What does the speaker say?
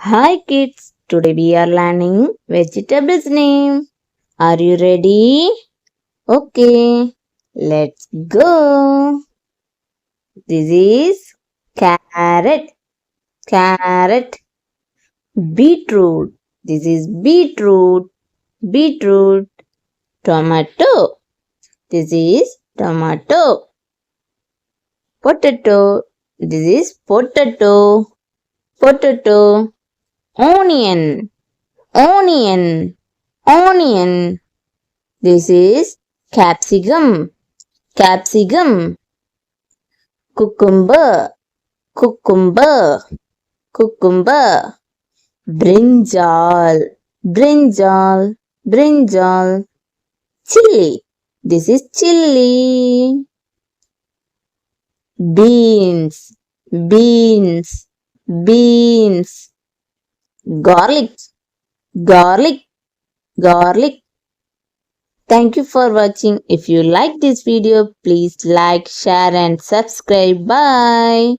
Hi kids, today we are learning vegetables name. Are you ready? Okay, let's go. This is carrot, carrot, beetroot. This is beetroot, beetroot, tomato. This is tomato, potato. This is potato, potato, onion, onion, onion. This is capsicum, capsicum, cucumber, cucumber, cucumber, brinjal, brinjal, brinjal, chilli. This is chilli. Beans, beans, beans, garlic, garlic, garlic. Thank you for watching. If you like this video, please like, share and subscribe. Bye.